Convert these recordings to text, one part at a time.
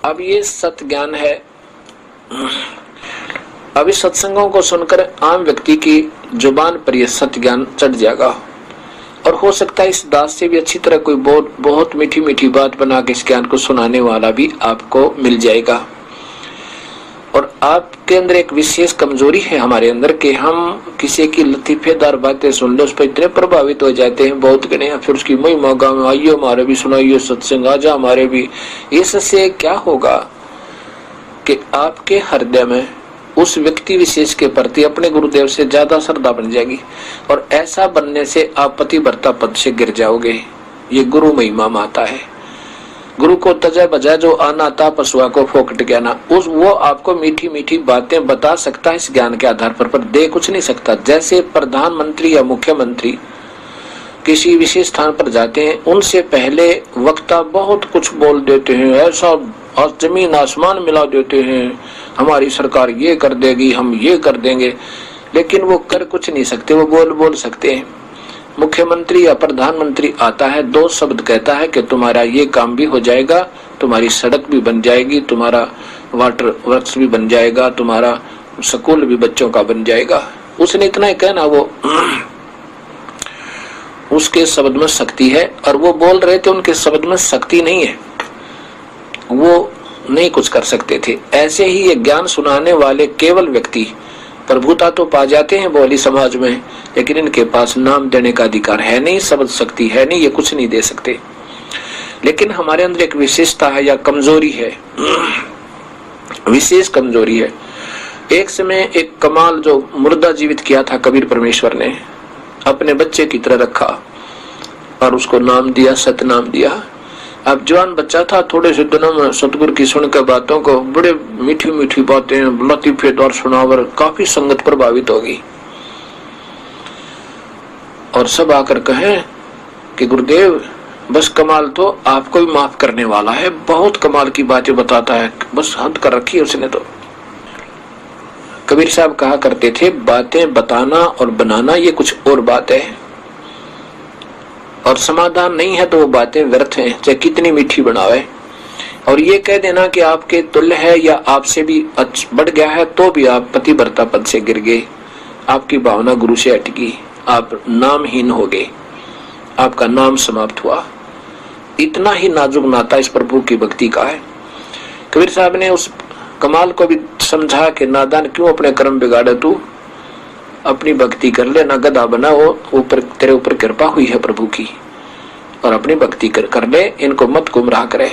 अब ये सत्य ज्ञान है। अब इस सत्संगों को सुनकर आम व्यक्ति की जुबान पर यह सत्य ज्ञान चढ़ जाएगा और हो सकता है इस दास से भी अच्छी तरह कोई बहुत मीठी मीठी बात बना के इस ज्ञान को सुनाने वाला भी आपको मिल जाएगा। और आपके अंदर एक विशेष कमजोरी है हमारे अंदर कि हम किसी की लतीफेदार बातें सुन ले उस पर इतने प्रभावित हो जाते हैं बहुत गणे, फिर उसकी महिमा गाँव में आइयो हमारे भी सुनाइयो सत्संग आजा हमारे भी। इससे क्या होगा कि आपके हृदय में उस व्यक्ति विशेष के प्रति अपने गुरुदेव से ज्यादा श्रद्धा बन जाएगी और ऐसा बनने से आप पतिव्रता पद से गिर जाओगे। ये गुरु महिमा माता है। गुरु को तजा बजा जो आना था पशुआ को फोकट गया ना, उस वो आपको मीठी मीठी बातें बता सकता है इस ज्ञान के आधार पर दे कुछ नहीं सकता। जैसे प्रधानमंत्री या मुख्यमंत्री किसी विशेष स्थान पर जाते हैं, उनसे पहले वक्ता बहुत कुछ बोल देते हैं, ऐसा जमीन आसमान मिला देते हैं, हमारी सरकार ये कर देगी, हम ये कर देंगे, लेकिन वो कर कुछ नहीं सकते, वो बोल सकते हैं। मुख्यमंत्री या प्रधानमंत्री आता है, दो शब्द कहता है कि तुम्हारा ये काम भी हो जाएगा, तुम्हारी सड़क भी बन जाएगी, तुम्हारा वाटर वर्क्स भी बन जाएगा, तुम्हारा स्कूल भी बच्चों का बन जाएगा। उसने इतना ही कहना, वो उसके शब्द में शक्ति है। और वो बोल रहे थे उनके शब्द में शक्ति नहीं है, वो नहीं कुछ कर सकते थे। ऐसे ही ये ज्ञान सुनाने वाले केवल व्यक्ति प्रभुता तो पा जाते हैं बोली समाज में, लेकिन इनके पास नाम देने का अधिकार है नहीं, शब्द शक्ति है नहीं, ये कुछ नहीं दे सकते। लेकिन हमारे अंदर एक विशेषता है या कमजोरी है, विशेष कमजोरी है। एक समय एक कमाल जो मुर्दा जीवित किया था कबीर परमेश्वर ने, अपने बच्चे की तरह रखा और उसको नाम दिया, सतनाम दिया। अब जवान बच्चा था, थोड़े से दिनों में सतगुरु की सुनकर बातों को बड़े मीठी मीठी बातें लतीफेदार सुनावर काफी संगत प्रभावित होगी और सब आकर कहें कि गुरुदेव बस कमाल तो आपको भी माफ करने वाला है, बहुत कमाल की बातें बताता है, बस हद कर रखी है उसने तो। कबीर साहब कहा करते थे, बातें बताना और बनाना ये कुछ और बात है, और समाधान नहीं है तो वो बातें व्यर्थ हैं, चाहे कितनी मीठी बनावे। और ये कह देना कि आपके तुल्य है या आपसे भी बढ़ गया है तो भी आप पतिव्रता पद से गिर गए, आपकी भावना गुरु से अटकी, आप नामहीन हो गए, आपका नाम समाप्त हुआ। इतना ही नाजुक नाता इस प्रभु की भक्ति का है। कबीर साहब ने उस कमाल को भी समझा कि नादान क्यों अपने कर्म बिगाड़े, तू अपनी भक्ति कर ले, ना गधा बना, वो ऊपर तेरे ऊपर कृपा हुई है प्रभु की, और अपनी भक्ति कर ले, इनको मत गुमराह करे।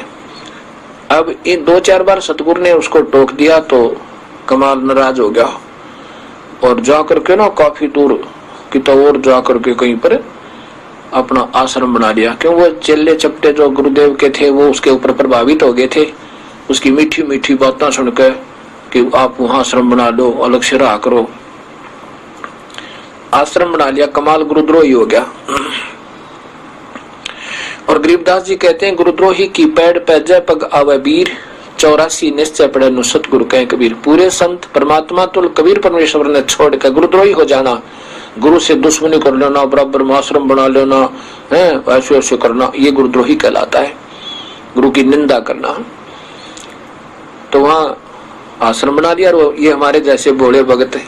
अब इन 2-4 बार सतगुरु ने उसको टोक दिया तो कमाल नाराज हो गया और जाकर के ना काफी दूर की तो और जाकर के कहीं पर अपना आश्रम बना लिया। क्यों, वो चेले चपटे जो गुरुदेव के थे वो उसके ऊपर प्रभावित हो गए थे, उसकी मीठी मीठी बातें सुनकर कि आप वहां आश्रम बना लो, अलग से रहा करो। आश्रम बना लिया, कमाल गुरुद्रोही हो गया। और गरीबदास जी कहते हैं, गुरुद्रोही की पैड़ पे जय पग आवे वीर, 84 निश्चय पड़े नु सतगुरु कहे कबीर। पूरे संत परमात्मा तुल कबीर परमेश्वर ने छोड़ कर गुरुद्रोही हो जाना, गुरु से दुश्मनी कर लेना, बराबर में आश्रम बना लेना है, ऐसे ऐसे करना, ये गुरुद्रोही कहलाता है, गुरु की निंदा करना। तो वहां आश्रम बना दिया और ये हमारे जैसे भोले भगत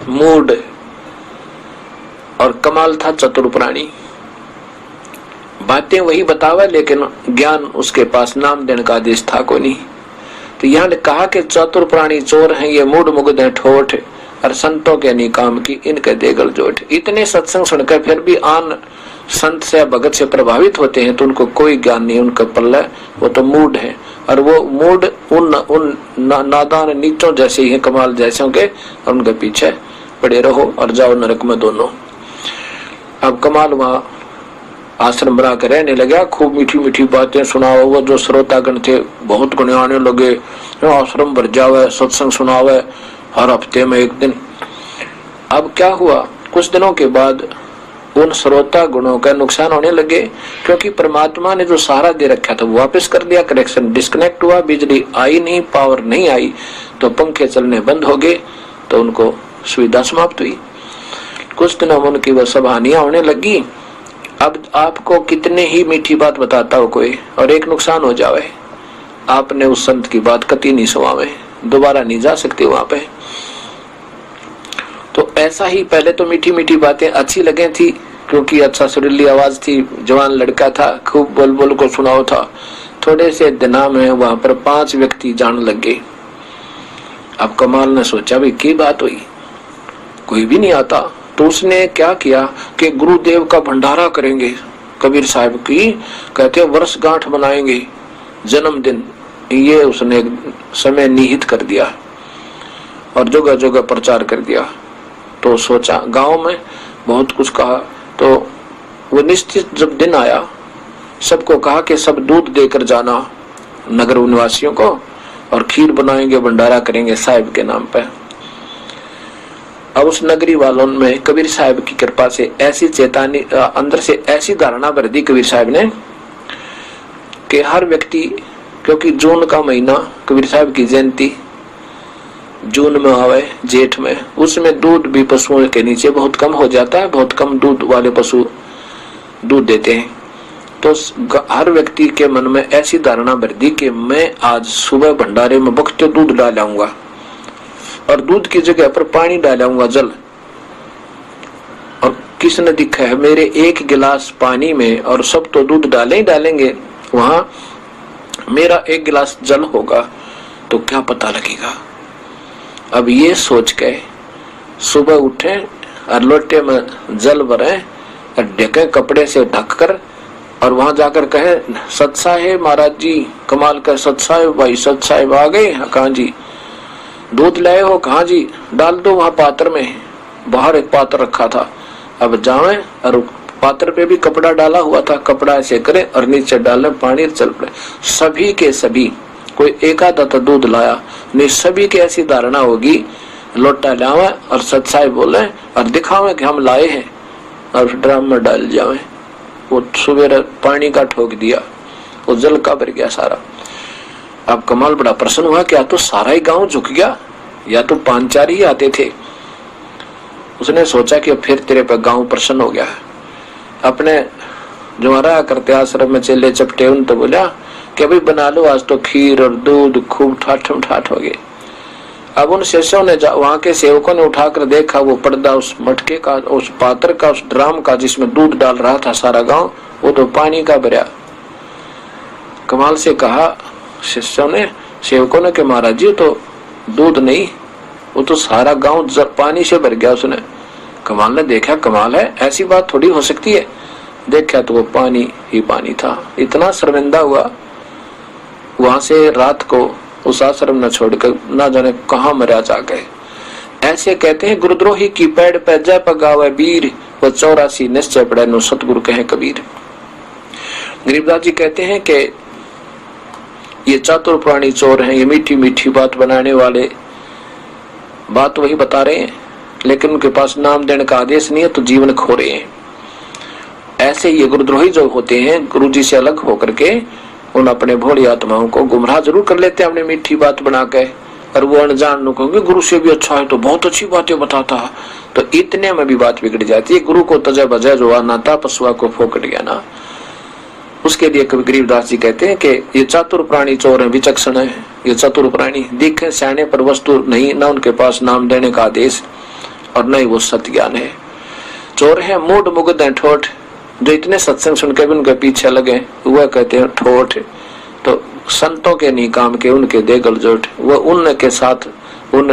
मूड और कमाल था चतुर प्राणी, बातें वही बतावे लेकिन ज्ञान उसके पास नाम देने का आदेश था को नहीं। तो यहाँ कहा कि चतुर प्राणी चोर हैं, ये मूड मुग्ध है ठोठ, और संतों के नहीं काम की इनके देगल जोठ। इतने सत्संग सुनकर फिर भी आन संत से भगत से प्रभावित होते हैं तो उनको कोई ज्ञान नहीं, उनका पल्ला वो तो मूड है, और वो मूड उन नादान नीचों जैसे ही है, कमाल जैसे के, और उनके पीछे पड़े रहो और जाओ नरक में दोनों। अब कमाल वहां आश्रम बना कर रहने लगा, खूब मीठी मीठी बातें सुनाओ। वो जो श्रोतागण थे बहुत गुण आने लगे, आश्रम भर जावे, सत्संग सुनावे हर हफ्ते में एक दिन। अब क्या हुआ, कुछ दिनों के बाद उन श्रोता गुणों का नुकसान होने लगे, क्योंकि परमात्मा ने जो सहारा दे रखा था वो वापस कर दिया, कनेक्शन डिस्कनेक्ट हुआ, बिजली आई नहीं, पावर नहीं आई, तो पंखे चलने बंद हो गए, तो उनको सुविधा समाप्त हुई। कुछ दिनों में उनकी वह सब हानियां होने लगी। अब आपको कितने ही मीठी बात बताता हो कोई और एक नुकसान हो जावे, आपने उस संत की बात कति नहीं सुनावे, दोबारा नहीं जा सकते वहां पे। तो ऐसा ही पहले तो मीठी मीठी बातें अच्छी लगे थी, क्योंकि अच्छा सुरीली आवाज थी, जवान लड़का था, खूब बोल बोल को सुनाओ था। थोड़े से दिना में वहां पर 5 व्यक्ति जान लग गए। अब कमाल ने सोचा भाई की बात हुई, कोई भी नहीं आता। तो उसने क्या किया कि गुरुदेव का भंडारा करेंगे, कबीर साहब की कहते वर्षगांठ बनाएंगे, जन्मदिन, ये उसने समय निहित कर दिया और जगह जगह प्रचार कर दिया। तो सोचा गांव में बहुत कुछ कहा। तो वो निश्चित जब दिन आया, सबको कहा कि सब दूध देकर जाना नगर निवासियों को, और खीर बनाएंगे, भंडारा करेंगे साहिब के नाम पे। अब उस नगरी वालों में कबीर साहब की कृपा से ऐसी चेतावनी, अंदर से ऐसी धारणा भर दी कबीर साहब ने कि हर व्यक्ति, क्योंकि जून का महीना कबीर साहब की जयंती जून में आवे, जेठ में, उसमें दूध भी पशुओं के नीचे बहुत कम हो जाता है, बहुत कम दूध वाले पशु दूध देते हैं। तो हर व्यक्ति के मन में ऐसी धारणा भर दी कि मैं आज सुबह भंडारे में बख्ते दूध डालाऊंगा, और दूध की जगह पर पानी डालाऊंगा, जल। और किसने दिखा है मेरे 1 गिलास पानी में, और सब तो दूध डाले ही डालेंगे, वहां मेरा 1 गिलास जल होगा तो क्या पता लगेगा। अब ये सोच के सुबह उठे और लोटे में जल भरे और ढके कपड़े से ढककर, और वहां जाकर कहे सत साहेब महाराज जी, कमाल कर सत साहेब भाई, सत साहेब आ गए? कहाँ जी? दूध लाए हो? कहाँ जी? डाल दो वहां पात्र में, बाहर एक पात्र रखा था। अब जावे और पात्र पे भी कपड़ा डाला हुआ था, कपड़ा ऐसे करे और नीचे डाले पानी, चल पड़े। सभी के सभी, कोई एक आधा तो दूध लाया नहीं, सभी की ऐसी धारणा होगी लोटा लावे और सत साहेब बोले और दिखावे कि हम लाए हैं, और ड्राम में डाल जावे। वो सुबह पानी का ठोक दिया, वो जल का भर गया सारा। अब कमाल बड़ा प्रसन्न हुआ, क्या तो सारा ही गांव झुक गया, या तो 5-4 ही आते थे। उसने सोचा कि फिर तेरे पे गांव प्रसन्न हो गया। अपने जो हमारा करते आश्रम में चेले चपटे, उन तो बोला कि भाई बना लो आज तो खीर और दूध, खूब ठाठम ठाठ हो गए। अब उन शिष्यों ने, वहां के सेवकों ने उठाकर देखा, वो पर्दा उस मटके का, उस पात्र का, उस ड्राम का जिसमें दूध डाल रहा था सारा गांव, वो तो पानी का भरा। कमाल से कहा शिष्यों ने, सेवकों ने कि महाराज जी तो दूध नहीं, वो तो सारा गांव पानी से भर गया। उसने कमाल ने देखा, कमाल है, ऐसी बात थोड़ी हो सकती है। देखा तो वो पानी ही पानी था। इतना शर्मिंदा हुआ, वहां से रात को उस आश्रम न छोड़कर ना जाने कहां मरा जा गए। ऐसे कहते हैं गुरुद्रोही की पैड़ पे जय पगावे वीर, वो 84 निश्चय पड़े नो सतगुरु कहे कबीर। गरीबदास जी कहते हैं कि ये चातुर प्राणी चोर हैं, ये मीठी मीठी बात बनाने वाले बात वही बता रहे हैं, लेकिन उनके पास नाम देने का आदेश नहीं है, तो जीवन खो रहे हैं। ऐसे ये गुरुद्रोही जो होते हैं, गुरु जी से अलग होकर के उन अपने भोली आत्माओं को गुमराह जरूर कर लेते हैं अपने मीठी बात बना के, और वो अनजान लोग कहेंगे गुरु से भी अच्छा है तो बहुत अच्छी बातें बताता है, तो इतने में भी बात बिगड़ जाती है। गुरु को तजय बजय जो नाता पशुआ को फोकट गया ना, उसके लिए कवि गरीबदास जी कहते हैं कि ये चातुर प्राणी चोर है, विचक्षण है। ये चतुर प्राणी दिखे सियाने पर वस्तु नहीं, न उनके पास नाम देने का आदेश और न ही वो सत्य ज्ञान है। चोर है मूड मुग्ध है ठोठ, जो इतने सत्संग सुन के भी उनके पीछे लगे, वह कहते हैं ठोठ। तो संतों के नहीं काम के, उनके दे गलजोट, वह उनके साथ, उन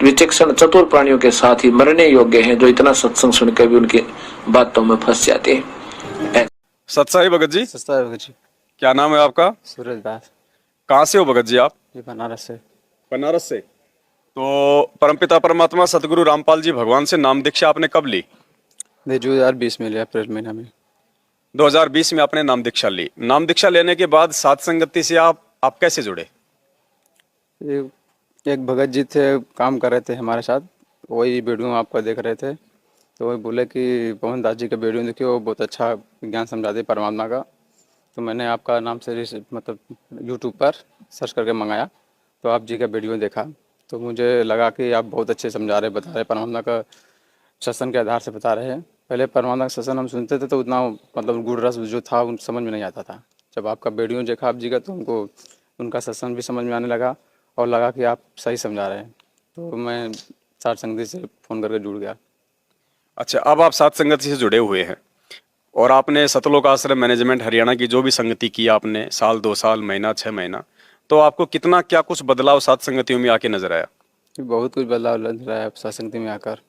विचक्षण चतुर प्राणियों के साथ ही मरने योग्य हैं, जो इतना सत्संग सुन के भी उनकी बातों में फंस जाते हैं। सतसाई भगत जी। सस्ता भगत जी। क्या नाम है आपका? सूरज दास। कहाँ से हो भगत जी आप? ये बनारस से। बनारस से। तो परमपिता परमात्मा सतगुरु रामपाल जी भगवान से नाम दीक्षा आपने कब ली? 2020 में लिया, अप्रैल महीना में। 2020 में आपने नाम दीक्षा ली। नाम दीक्षा लेने के बाद सात संगति से आप कैसे जुड़े? एक भगत जी थे, काम कर रहे थे हमारे साथ, वही वीडियो आपका देख रहे थे, तो वही बोले कि पवन दास जी का वीडियो देखिए, वो बहुत अच्छा ज्ञान समझाते परमात्मा का। तो मैंने आपका नाम से मतलब यूट्यूब पर सर्च करके मंगाया, तो आप जी का वीडियो देखा, तो मुझे लगा कि आप बहुत अच्छे समझा रहे, बता रहे, परमात्मा का सत्संग के आधार से बता रहे हैं। पहले परमात्मा का सत्संग हम सुनते थे तो उतना मतलब गुण रस जो था उन समझ में नहीं आता था। जब आपका वीडियो देखा आप जी का, तो हमको उनका सत्संग भी समझ में आने लगा और लगा कि आप सही समझा रहे हैं। तो मैं साथ संगति से फ़ोन करके जुड़ गया। अच्छा, अब आप सात संगति से जुड़े हुए हैं और आपने सतलोक आश्रम मैनेजमेंट हरियाणा की जो भी संगति की आपने, साल 2 साल, महीना 6 महीना, तो आपको कितना क्या कुछ बदलाव सात संगतियों में आके नजर आया? कि बहुत कुछ बदलाव लग रहा है साथ संगति में आकर।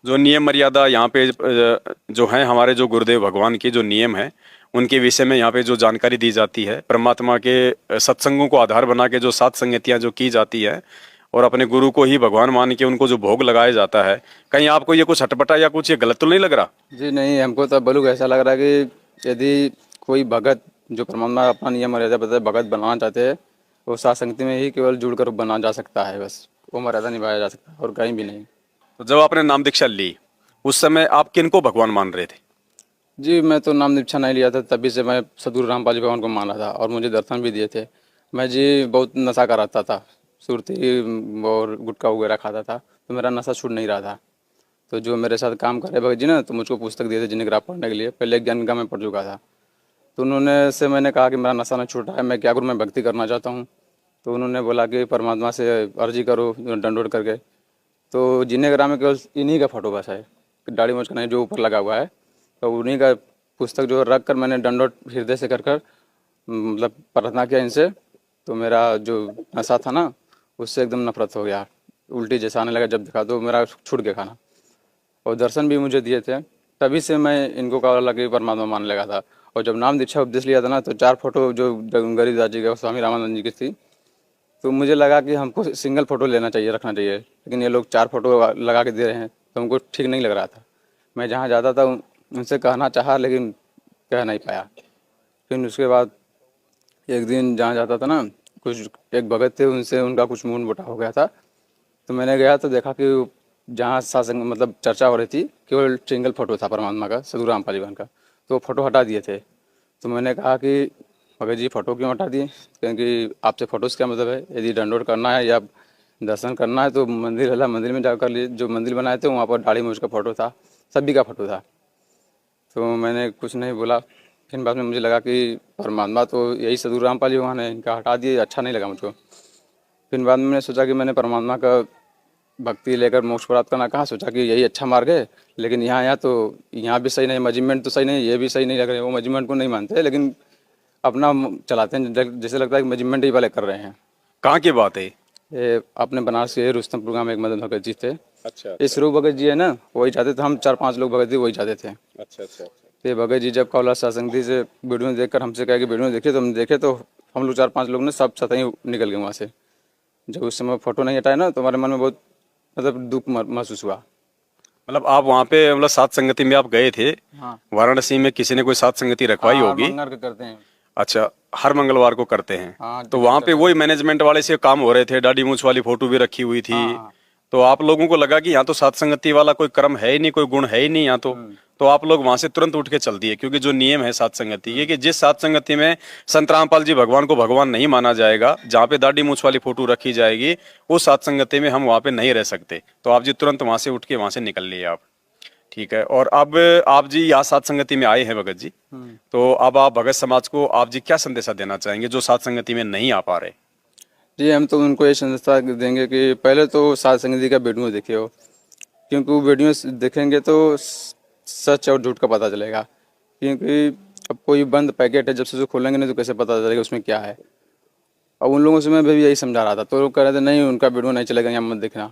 जो नियम मर्यादा यहाँ पे जो है, हमारे जो गुरुदेव भगवान के जो नियम है उनके विषय में यहाँ पे जो जानकारी दी जाती है, परमात्मा के सत्संगों को आधार बना के जो सात संगतियाँ जो की जाती है और अपने गुरु को ही भगवान मान के उनको जो भोग लगाया जाता है, कहीं आपको ये कुछ हटपटा या कुछ ये गलत तो नहीं लग रहा? जी नहीं, हमको तो बलूक ऐसा लग रहा है कि यदि कोई भगत जो परमात्मा अपना नियम मर्यादा बताए भगत बनाना चाहते हैं, वो साथ संगति में ही केवल जुड़कर बना जा सकता है, बस वो मर्यादा निभाया जा सकता है और कहीं भी नहीं। तो जब आपने नाम दीक्षा ली उस समय आप किनको भगवान मान रहे थे? जी मैं तो नाम दीक्षा नहीं लिया था, तभी से मैं सदगुरु रामपाल जी भगवान को मान रहा था और मुझे दर्शन भी दिए थे। मैं जी बहुत नशा कराता था, सुरती और गुटखा वगैरह खाता था, तो मेरा नशा छूट नहीं रहा था। तो जो मेरे साथ काम कर रहे भगत जी ना, तो मुझको पुस्तक दिए थे जिन्हें ग्राफ पढ़ने के लिए। पहले ज्ञान का मैं पढ़ चुका था, तो उन्होंने से मैंने कहा कि मेरा नशा नहीं छूटा है, मैं क्या करूँ, मैं भक्ति करना चाहता हूँ। तो उन्होंने बोला कि परमात्मा से अर्जी करो दंडोत करके। तो जिन्हें ग्राम में केवल इन्हीं का फोटो बस है, दाढ़ी मूंछ का नहीं, जो ऊपर लगा हुआ है। तो उन्हीं का पुस्तक जो रख कर मैंने दंडोत हृदय से कर मतलब प्रार्थना किया इनसे। तो मेरा जो नशा था ना, उससे एकदम नफरत हो गया, उल्टी जैसा आने लगा। जब देखा तो मेरा छूट गया खाना और दर्शन भी मुझे दिए थे। तभी से मैं इनको कहा लगा कि परमात्मा मानने लगा था। और जब नाम दीक्षा उपदेश लिया था ना, तो 4 फोटो जो गरीबदास जी का, स्वामी रामानंद जी की थी। तो मुझे लगा कि हमको सिंगल फोटो लेना चाहिए, रखना चाहिए, लेकिन ये लोग 4 फोटो लगा के दे रहे हैं, तो हमको ठीक नहीं लग रहा था। मैं जहाँ जाता था उनसे कहना चाहा, लेकिन कह नहीं पाया। फिर उसके बाद एक दिन जहाँ जाता था ना, कुछ एक भगत थे, उनसे उनका कुछ मूड मोटा हो गया था। तो मैंने गया तो देखा कि जहाँ सत्संग मतलब चर्चा हो रही थी, केवल सिंगल फोटो था परमात्मा का, सदगुरु रामपाल जी का। तो फोटो हटा दिए थे। तो मैंने कहा कि भगत जी फोटो क्यों हटा दिए, क्योंकि आपसे फोटो से क्या मतलब है? यदि डाउनलोड करना है या दर्शन करना है तो मंदिर हला मंदिर में जाकर लिए, जो मंदिर बनाए थे वहाँ पर दाढ़ी मूंछ का फोटो था, सभी का फोटो था। तो मैंने कुछ नहीं बोला। फिर बाद में मुझे लगा कि परमात्मा तो यही सदगुरु रामपाल जी भगवान है, इनका हटा दिए, अच्छा नहीं लगा मुझको। फिर बाद में मैंने सोचा कि मैंने परमात्मा का भक्ति लेकर मोक्ष प्राप्त करना, कहाँ सोचा कि यही अच्छा मार्ग है। लेकिन यहाँ आया तो यहाँ भी सही नहीं, मैनेजमेंट तो सही नहीं, ये भी सही नहीं लग रहे। वो मैनेजमेंट को नहीं मानते, लेकिन अपना चलाते हैं, जैसे लगता है कि मैनेजमेंट ही वाले कर रहे हैं। कहाँ की बात है? ये अपने बनारस के रुस्तम प्रोग्राम एक मदन भगत जी थे। अच्छा ये स्वरूप भगत जी है ना, वही चाहते थे, हम 4-5 लोग भगत जी वही चाहते थे। अच्छा अच्छा। तो ये भगत जी जब कौला सत्संग से वीडियो देखकर हमसे कहा कि वीडियो देखिए, तो हम देखे तो हम लोग 4-5 लोग ने सब सतही निकल गए वहाँ से। जब उस समय फोटो नहीं हटाया ना, तो हमारे मन में बहुत मतलब दुख महसूस हुआ। मतलब आप वहाँ पे मतलब सात संगति में आप गए थे? हाँ, वाराणसी में किसी ने कोई सात संगति रखवाई होगी? मंगल के करते हैं। अच्छा, हर मंगलवार को करते हैं? हाँ, तो वहाँ पे वही मैनेजमेंट वाले से काम हो रहे थे, दाढ़ी मूंछ वाली फोटो भी रखी हुई थी। हाँ। तो आप लोगों को लगा कि यहाँ तो सात संगति वाला कोई कर्म है ही नहीं, कोई गुण है ही नहीं यहाँ तो आप लोग वहां से तुरंत उठ के चल दिए, क्योंकि जो नियम है सात संगति ये कि जिस सात संगति में संत रामपाल जी भगवान को भगवान नहीं माना जाएगा, जहाँ पे दाढ़ी मूंछ वाली फोटो रखी जाएगी, वो सात संगति में हम वहाँ पे नहीं रह सकते। तो आप जी तुरंत वहां से उठ के वहां से निकल लिए आप। ठीक है। और अब आप जी यहाँ सात संगति में आए हैं भगत जी, तो अब आप भगत समाज को आप जी क्या संदेशा देना चाहेंगे जो सात संगति में नहीं आ पा रहे? जी हम तो उनको ये संदेशा देंगे कि पहले तो सात संगति का वीडियो देखिए हो, क्योंकि वो वीडियो देखेंगे तो सच और झूठ का पता चलेगा। क्योंकि अब कोई बंद पैकेट है, जब से उसको खोलेंगे नहीं तो कैसे पता चलेगा उसमें क्या है। अब उन लोगों से मैं भी यही समझा रहा था, तो लोग कह रहे थे नहीं उनका वीडियो नहीं चलेगा, यहाँ मत देखना।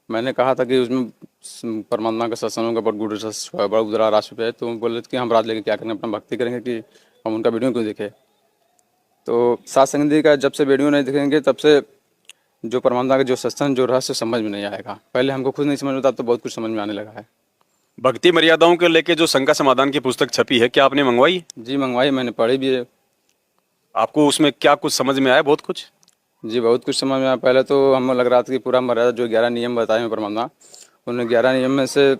मैंने कहा था कि उसमें परमात्मा का सत्संगों का बड़ा गुड बड़ा उजरा राशि पे है। तो बोले कि हम रात लेके क्या करेंगे, अपना भक्ति करेंगे, कि हम उनका वीडियो क्यों देखें। तो सात संगति का जब से वीडियो नहीं देखेंगे तब से जो परमात्मा का जो सत्संग जो रहस्य समझ में नहीं आएगा। पहले हमको खुद नहीं समझ में आता, तो बहुत कुछ समझ में आने लगा है। भक्ति मर्यादाओं को लेके जो शंका समाधान की पुस्तक छपी है, क्या आपने मंगवाई? जी मंगवाई, मैंने पढ़ी भी है। आपको उसमें क्या कुछ समझ में आया? बहुत कुछ? जी बहुत कुछ समझ में आया। पहले तो हमें लग रहा था कि पूरा मर्यादा जो 11 नियम बताए हैं परमात्मा, उन 11 नियम में से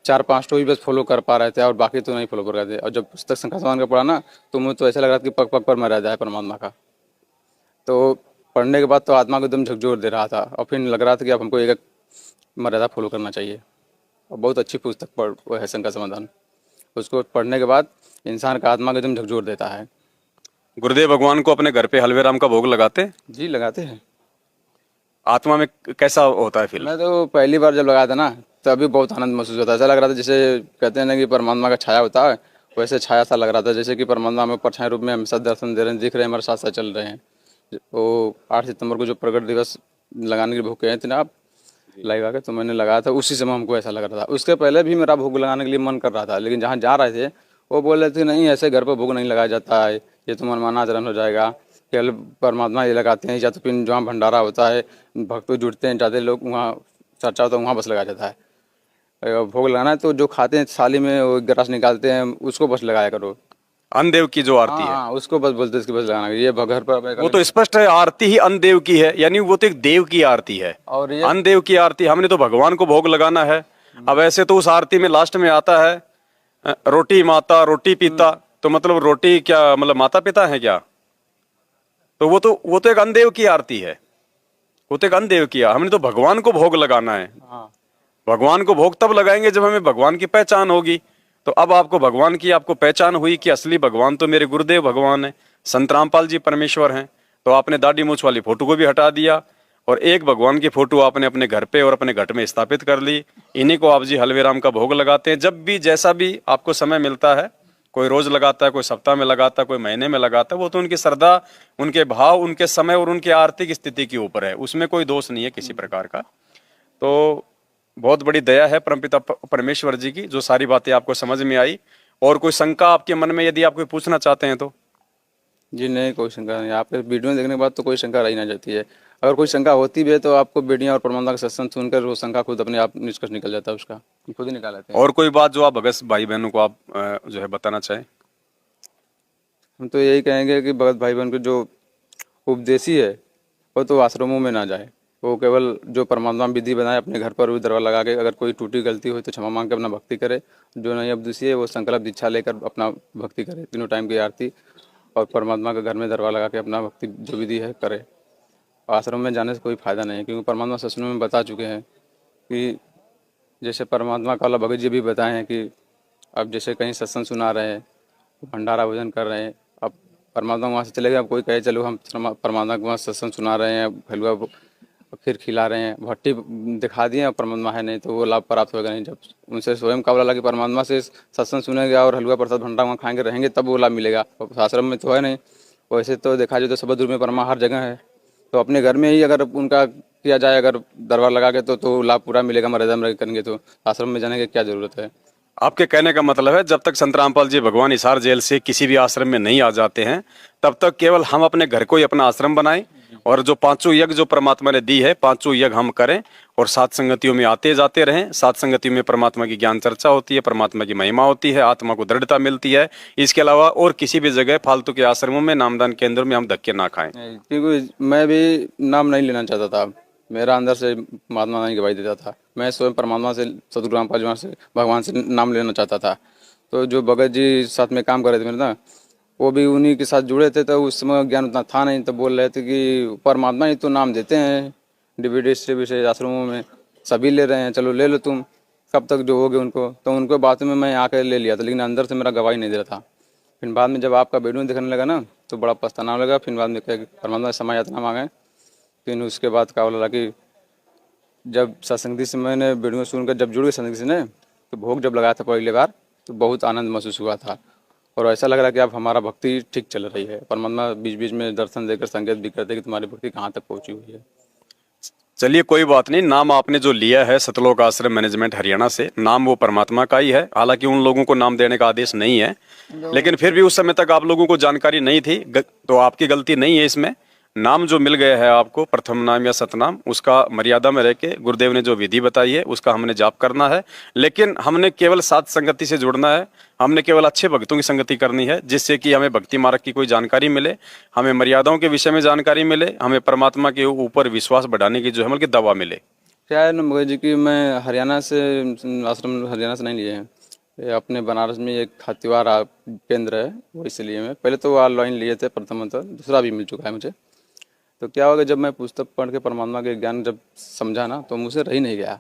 4-5 तो ही बस फॉलो कर पा रहे थे और बाकी तो नहीं फॉलो कर रहे थे। और जब पुस्तक शंका समाधान का पढ़ा ना, तो मुझे तो ऐसा लग रहा था कि पग पग पर मर्यादा है परमात्मा का। तो पढ़ने के बाद तो आत्मा को एकदम झकझोर दे रहा था, और फिर लग रहा था कि अब हमको एक मर्यादा फॉलो करना चाहिए। और बहुत अच्छी पुस्तक वो है शंका समाधान। उसको पढ़ने के बाद इंसान का आत्मा को एकदम झकझोर देता है। गुरुदेव भगवान को अपने घर पे हलवे राम का भोग लगाते हैं? जी लगाते हैं। आत्मा में कैसा होता है फील? मैं तो पहली बार जब लगाया था ना तभी बहुत आनंद महसूस होता है। ऐसा लग रहा था जैसे कहते हैं ना कि परमात्मा का छाया होता है, वैसे छाया सा लग रहा था, जैसे कि परमात्मा हमें परछाई रूप में हमेशा दर्शन दे रहे हैं, दिख रहे हैं, हमारे साथ साथ चल रहे हैं। वो 8 सितंबर को जो प्रगट दिवस लगाने के लिए भोग कहे थे ना आप, लगा के तो मैंने लगाया था, उसी समय हमको ऐसा लग रहा था। उसके पहले भी मेरा भोग लगाने के लिए मन कर रहा था, लेकिन जहाँ जा रहे थे वो बोल रहे थे नहीं ऐसे घर पर भोग नहीं लगाया जाता है, ये तो मनमाना आचरण हो जाएगा, केवल परमात्मा ये लगाते हैं, या तो फिर जहाँ भंडारा होता है भक्त जुड़ते हैं ज़्यादा लोग, वहाँ चर्चा होता है, वहाँ बस लगाया जाता है। अगर भोग लगाना है तो जो खाते हैं थाली में वो ग्रास निकालते हैं उसको बस लगाया करो। अनदेव की जो आरती है हाँ उसको बस बोलते हैं इसके बस लगाना, ये घर पर वो तो स्पष्ट है, आरती ही अनदेव की है, यानी वो तो एक देव की आरती है। और ये अनदेव की आरती हमने तो भगवान को भोग लगाना है। अब ऐसे तो उस आरती में लास्ट में आता है रोटी माता रोटी पिता, तो मतलब रोटी क्या मतलब माता पिता है क्या? तो वो तो एक अनदेव की आरती है, वो तो एक अनदेव की हमने तो भगवान को भोग लगाना है। हाँ भगवान को भोग तब लगाएंगे जब हमें भगवान की पहचान होगी। तो अब आपको भगवान की आपको पहचान हुई कि असली भगवान तो मेरे गुरुदेव भगवान है, संत रामपाल जी परमेश्वर हैं। तो आपने दाढ़ी मूछ वाली फोटो को भी हटा दिया और एक भगवान की फोटो आपने अपने घर पे और अपने घट में स्थापित कर ली। इन्हीं को आप जी हलवे राम का भोग लगाते हैं। जब भी जैसा भी आपको समय मिलता है, कोई रोज लगाता है, कोई सप्ताह में लगाता है, कोई महीने में लगाता है, वो तो उनकी श्रद्धा, उनके भाव, उनके समय और उनकी आर्थिक स्थिति के ऊपर है, उसमें कोई दोष नहीं है किसी प्रकार का। तो बहुत बड़ी दया है परमपिता परमेश्वर जी की, जो सारी बातें आपको समझ में आई। और कोई शंका आपके मन में यदि आप कोई पूछना चाहते हैं तो? जी नहीं, कोई शंका नहीं। आपके वीडियो देखने के बाद तो कोई शंका रही ना जाती है। अगर कोई शंका होती भी है तो आपको वीडियो और परमात्मा का सत्संग सुनकर वो शंका खुद अपने आप निष्कर्ष निकल जाता है, उसका खुद ही निकाल लेते हैं। और कोई बात जो आप भगत भाई बहनों को आप जो है बताना चाहें? हम तो यही कहेंगे कि भगत भाई बहन के जो उपदेशी है वो तो आश्रमों में ना जाए, वो केवल जो परमात्मा विधि बनाए अपने घर पर भी दरबार लगा के, अगर कोई टूटी गलती हो तो क्षमा मांग के अपना भक्ति करे। जो नहीं उपदेशी है वो संकल्प दीक्षा लेकर अपना भक्ति करे, तीनों टाइम की आरती और परमात्मा के घर में दरबार लगा के अपना भक्ति जो विधि है करे। आश्रम में जाने से कोई फायदा नहीं है, क्योंकि परमात्मा सत्संग में बता चुके हैं कि जैसे परमात्मा काला भगत जी भी बताए हैं कि अब जैसे कहीं सत्संग सुना रहे हैं, भंडारा भोजन कर रहे हैं, अब परमात्मा वहाँ से चले गए, अब कोई कहे चलो हम परमात्मा को वहाँ सत्संग सुना रहे हैं, हलवा खीर खिला रहे हैं, भट्टी दिखा दिए और परमात्मा है नहीं, तो वो लाभ प्राप्त होगा नहीं। जब उनसे स्वयं का बोला कि परमात्मा से सत्संग सुनेंगे और हलवा प्रसाद भंडारा वहाँ खाएंगे रहेंगे तब वो लाभ मिलेगा। आश्रम में तो है नहीं। वैसे तो देखा जाए तो सबदूर में परमा हर जगह है, तो अपने घर में ही अगर उनका किया जाए, अगर दरबार लगा के तो लाभ पूरा मिलेगा। मर्यादा में करेंगे तो आश्रम में जाने की क्या जरूरत है? आपके कहने का मतलब है जब तक संत रामपाल जी भगवान हिसार जेल से किसी भी आश्रम में नहीं आ जाते हैं तब तक केवल हम अपने घर को ही अपना आश्रम बनाएं और जो पांचों यज्ञ जो परमात्मा ने दी है पांचों यज्ञ हम करें और सात संगतियों में आते जाते रहें। सात संगतियों में परमात्मा की ज्ञान चर्चा होती है, परमात्मा की महिमा होती है, आत्मा को दृढ़ता मिलती है। इसके अलावा और किसी भी जगह फालतू के आश्रमों में नामदान केंद्रों में हम धक्के ना खाएं। क्योंकि मैं भी नाम नहीं लेना चाहता था, मेरा अंदर से महात्मा नहीं गवाही देता था। मैं स्वयं परमात्मा से सतगुरु रामपाल जी से भगवान से नाम लेना चाहता था। तो जो भगत जी साथ में काम कर रहे थे मेरे ना, वो भी उन्हीं के साथ जुड़े थे, तो उस समय ज्ञान उतना था नहीं। तो बोल रहे थे कि परमात्मा ही तो नाम देते हैं, डिस्ट्रीब्यूशन आश्रमों में सभी ले रहे हैं, चलो ले लो तुम, कब तक जो होगे उनको। तो उनको बात में मैं आकर ले लिया था, लेकिन अंदर से मेरा गवाही नहीं दे रहा था। फिर बाद में जब आपका वीडियो देखने लगा ना तो बड़ा पछताना लगा। फिर बाद में परमात्मा से समय यातना मांगे। फिर उसके बाद क्या बोला कि जब सत्संगी से मैंने वीडियो सुनकर जब जुड़ गए सत्संगी से ने, तो भोग जब लगाया था पहली बार तो बहुत आनंद महसूस हुआ था और ऐसा लग रहा कि अब हमारा भक्ति ठीक चल रही है। परमात्मा बीच बीच में दर्शन देकर संकेत भी करते कि तुम्हारी भक्ति कहाँ तक पहुँची हुई है। चलिए कोई बात नहीं, नाम आपने जो लिया है सतलोक आश्रम मैनेजमेंट हरियाणा से, नाम वो परमात्मा का ही है। हालांकि उन लोगों को नाम देने का आदेश नहीं है, लेकिन फिर भी उस समय तक आप लोगों को जानकारी नहीं थी, तो आपकी गलती नहीं है इसमें। नाम जो मिल गया है आपको, प्रथम नाम या सतनाम, उसका मर्यादा में रह के गुरुदेव ने जो विधि बताई है उसका हमने जाप करना है। लेकिन हमने केवल सात संगति से जुड़ना है, हमने केवल अच्छे भक्तों की संगति करनी है, जिससे कि हमें भक्ति मार्ग की कोई जानकारी मिले, हमें मर्यादाओं के विषय में जानकारी मिले, हमें परमात्मा के ऊपर विश्वास बढ़ाने की जो है बल्कि दवा मिले। क्या है ना जी कि मैं हरियाणा से आश्रम हरियाणा से नहीं लिए हैं, ये अपने बनारस में एक हथिवार केंद्र है वो इसलिए मैं पहले तो ऑनलाइन लिए थे प्रथम, दूसरा भी मिल चुका है मुझे। तो क्या होगा जब मैं पुस्तक पढ़ के परमात्मा के ज्ञान जब समझा ना तो मुझसे रह ही नहीं गया,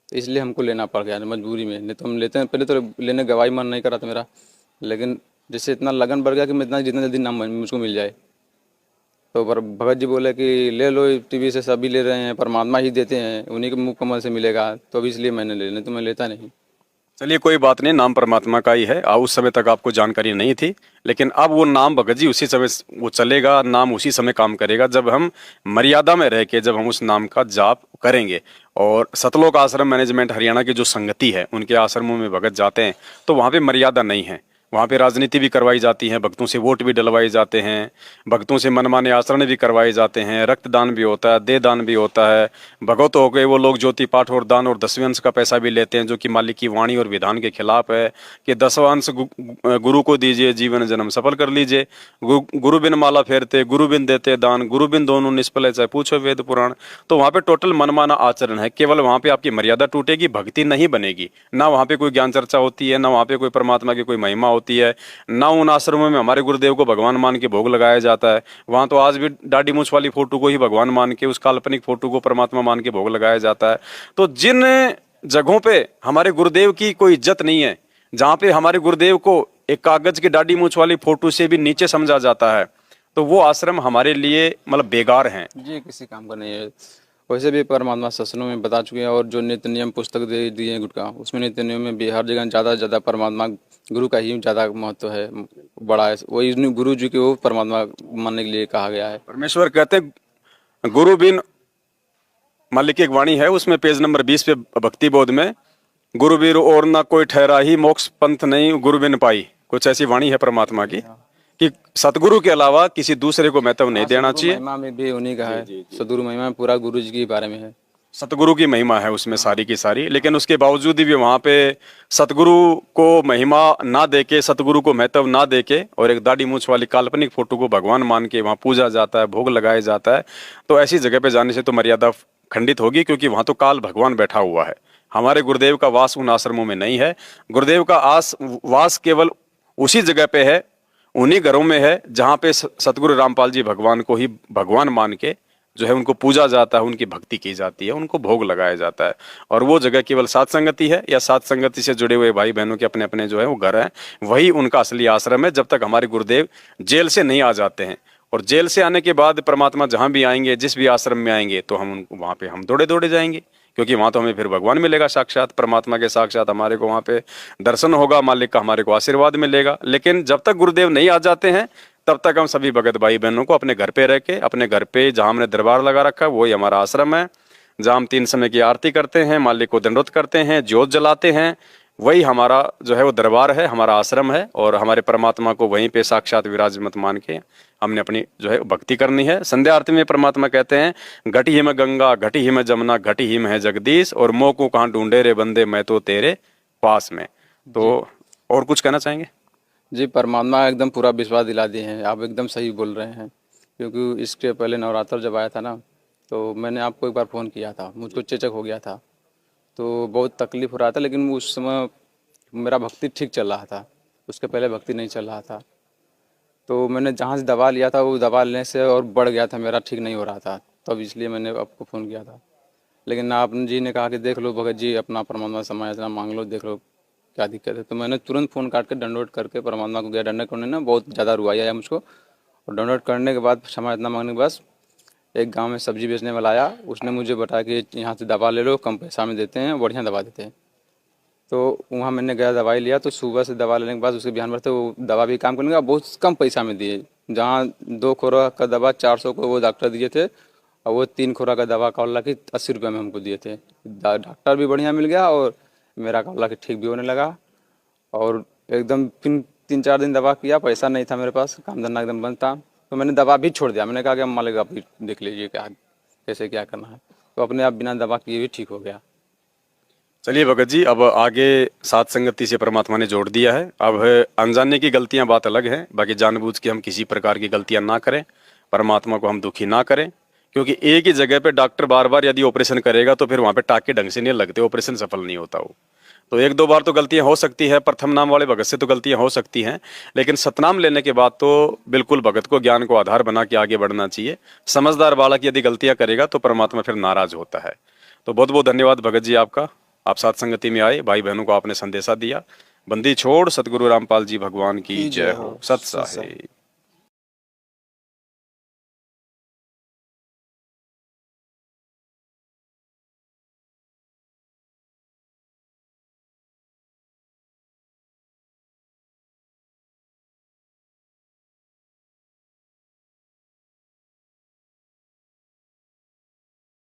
तो इसलिए हमको लेना पड़ गया मजबूरी में। नहीं तो हम लेते हैं, पहले तो लेने गवाही मन नहीं करा था मेरा, लेकिन जैसे इतना लगन बढ़ गया कि मैं इतना जितना जल्दी नाम मुझको मिल जाए। तो पर भगत जी बोले कि ले लो, टीवी से सभी ले रहे हैं, परमात्मा ही देते हैं, उन्हीं के मुख कमल से मिलेगा, तो अभी इसलिए मैंने ले लेना, तो मैं लेता नहीं। चलिए कोई बात नहीं, नाम परमात्मा का ही है। उस समय तक आपको जानकारी नहीं थी, लेकिन अब वो नाम भगत जी उसी समय वो चलेगा, नाम उसी समय काम करेगा जब हम मर्यादा में रह के जब हम उस नाम का जाप करेंगे। और सतलोक आश्रम मैनेजमेंट हरियाणा की जो संगति है, उनके आश्रमों में भगत जाते हैं तो वहाँ पे मर्यादा नहीं है। वहाँ पे राजनीति भी करवाई जाती है, भक्तों से वोट भी डलवाए जाते हैं, भक्तों से मनमाने आचरण भी करवाए जाते हैं, रक्तदान भी होता है, देह दान भी होता है। भगवत हो गए वो लोग ज्योति पाठ और दान और 10वें अंश का पैसा भी लेते हैं, जो कि मालिक की वाणी और विधान के खिलाफ है कि 10वां अंश गुरु को दीजिए, जीवन जन्म सफल कर लीजिए। गुरु बिन माला फेरते, गुरु बिन देते दान, गुरु बिन दोनों निष्फल है, चाहे पूछो वेद पुराण। तो वहाँ पे टोटल मनमाना आचरण है। केवल वहाँ पे आपकी मर्यादा टूटेगी, भक्ति नहीं बनेगी। ना वहाँ पे कोई ज्ञान चर्चा होती है, ना वहाँ पे कोई परमात्मा की कोई महिमा होती है, ना उन आश्रमों में हमारे गुरुदेव को भगवान मान के भोग लगाया जाता है। वहां तो आज भी दाढ़ी मूछ वाली फोटो को ही भगवान मान के, उस काल्पनिक फोटो को परमात्मा मान के भोग लगाया जाता है। तो जिन जगहों पे हमारे गुरुदेव की कोई इज्जत नहीं है, जहां पे हमारे गुरुदेव को एक कागज की दाढ़ी मूछ वाली फोटो से भी नीचे समझा जाता है, तो वो आश्रम हमारे लिए मतलब बेकार हैं जी, किसी काम का नहीं है। वैसे भी परमात्मा शास्त्रों में बता चुके हैं, और जो नित्य नियम पुस्तक दे दिए हैं गुटका, उसमें नित्य नियम में भी हर जगह ज़्यादा से ज़्यादा परमात्मा गुरु का ही ज़्यादा महत्व है, बड़ा है। वही गुरु जी को परमात्मा मानने के लिए कहा गया है। परमेश्वर कहते हैं गुरु बिन, मालिक की एक वाणी है उसमें पेज नंबर 20 पे भक्ति बोध में, गुरु बिन और ना कोई ठहरा ही, मोक्ष पंथ नहीं गुरु बिन पाई, कुछ ऐसी वाणी है परमात्मा की कि सतगुरु के अलावा किसी दूसरे को महत्व नहीं देना चाहिए। महिमा में भी उन्हीं का है, सदगुरु महिमा में पूरा गुरु जी के बारे में है, सतगुरु की महिमा है उसमें सारी की सारी। लेकिन उसके बावजूद भी वहाँ पे सतगुरु को महिमा ना देके, सतगुरु को महत्व ना देके, और एक दाढ़ी मूछ वाली काल्पनिक फोटो को भगवान मान के वहाँ पूजा जाता है, भोग लगाया जाता है। तो ऐसी जगह पे जाने से तो मर्यादा खंडित होगी, क्योंकि वहाँ तो काल भगवान बैठा हुआ है। हमारे गुरुदेव का वास उन आश्रमों में नहीं है। गुरुदेव का वास केवल उसी जगह पे है, उन्हीं घरों में है जहाँ पे सतगुरु रामपाल जी भगवान को ही भगवान मान के जो है उनको पूजा जाता है, उनकी भक्ति की जाती है, उनको भोग लगाया जाता है। और वो जगह केवल सात संगति है, या सात संगति से जुड़े हुए भाई बहनों के अपने अपने जो है वो घर हैं, वही उनका असली आश्रम है। जब तक हमारे गुरुदेव जेल से नहीं आ जाते हैं, और जेल से आने के बाद परमात्मा जहाँ भी आएंगे, जिस भी आश्रम में आएंगे, तो हम वहाँ पे हम दौड़े दौड़े जाएंगे, क्योंकि वहाँ तो हमें फिर भगवान मिलेगा साक्षात, परमात्मा के साक्षात हमारे को वहाँ पे दर्शन होगा, मालिक का हमारे को आशीर्वाद मिलेगा। लेकिन जब तक गुरुदेव नहीं आ जाते हैं, तब तक हम सभी भगत भाई बहनों को अपने घर पे रह के, अपने घर पे जहाँ हमने दरबार लगा रखा है वही हमारा आश्रम है, जहाँ हम 3 समय की आरती करते हैं, मालिक को दंडोत करते हैं, ज्योत जलाते हैं, वही हमारा जो है वो दरबार है, हमारा आश्रम है। और हमारे परमात्मा को वहीं पे साक्षात विराजमान मान के हमने अपनी जो है भक्ति करनी है। संध्या आरती में परमात्मा कहते हैं, घटी ही में गंगा, घटी ही में जमुना, घटी ही में है जगदीश, और मोह को कहाँ ढूंढे रे बंदे, मैं तो तेरे पास में। तो और कुछ कहना चाहेंगे? जी, परमात्मा एकदम पूरा विश्वास दिला दिए हैं, आप एकदम सही बोल रहे हैं। क्योंकि इसके पहले नवरात्र जब आया था ना, तो मैंने आपको एक बार फ़ोन किया था, मुझको चेचक हो गया था, तो बहुत तकलीफ हो रहा था। लेकिन उस समय मेरा भक्ति ठीक चल रहा था, उसके पहले भक्ति नहीं चल रहा था। तो मैंने जहाँ से दवा लिया था, वो दवा लेने से और बढ़ गया था, मेरा ठीक नहीं हो रहा था, तब इसलिए मैंने आपको फ़ोन किया था। लेकिन आप जी ने कहा कि देख लो भगत जी, अपना परमात्मा समायाचना मांग लो, देख लो क्या दिक्कत है। तो मैंने तुरंत फ़ोन काट के डाउनलोड करके परमात्मा को गया। डाउनलोड करने ना बहुत ज़्यादा रुआई आया मुझको, और डाउनलोड करने के बाद समायाचना मांगने के बाद एक गांव में सब्जी बेचने वाला आया, उसने मुझे बताया कि यहाँ से दवा ले लो, कम पैसा में देते हैं, बढ़िया दवा देते हैं। तो वहाँ मैंने गया, दवाई लिया। तो सुबह से दवा लेने के बाद उसके बिहान भर से वो दवा भी काम करने का बहुत कम पैसा में दिए। जहाँ 2 खुराक का दवा 400 को वो डॉक्टर दिए थे, और वो 3 खुराक का दवा कौला की 80 रुपये में हमको दिए थे। डॉक्टर भी बढ़िया मिल गया, और मेरा कौला की ठीक भी होने लगा। और एकदम 3-4 दिन दवा किया, पैसा नहीं था मेरे पास, काम धंधा एकदम बंद था, तो मैंने दवा भी छोड़ दिया। मैंने कहा कि मालिक आप देख लीजिए क्या कैसे क्या करना है। तो अपने आप बिना दवा किए भी ठीक हो गया। चलिए भगत जी, अब आगे सात संगति से परमात्मा ने जोड़ दिया है। अब अनजाने की गलतियां बात अलग है, बाकी जानबूझ के हम किसी प्रकार की गलतियां ना करें, परमात्मा को हम दुखी ना करें। क्योंकि एक ही जगह पे डॉक्टर बार बार यदि ऑपरेशन करेगा तो फिर वहां पे टाके ढंग से नहीं लगते, ऑपरेशन सफल नहीं होता वो। तो 1-2 बार तो गलतियां हो सकती है, प्रथम नाम वाले भगत से तो गलतियां हो सकती हैं, लेकिन सतनाम लेने के बाद तो बिल्कुल भगत को ज्ञान को आधार बना के आगे बढ़ना चाहिए। समझदार बालक यदि गलतियां करेगा तो परमात्मा फिर नाराज होता है। तो बहुत बहुत धन्यवाद भगत जी आपका, आप सात संगति में आए, भाई बहनों को आपने संदेशा दिया। बंदी छोड़ सतगुरु रामपाल जी भगवान की जय हो। सत साहिब।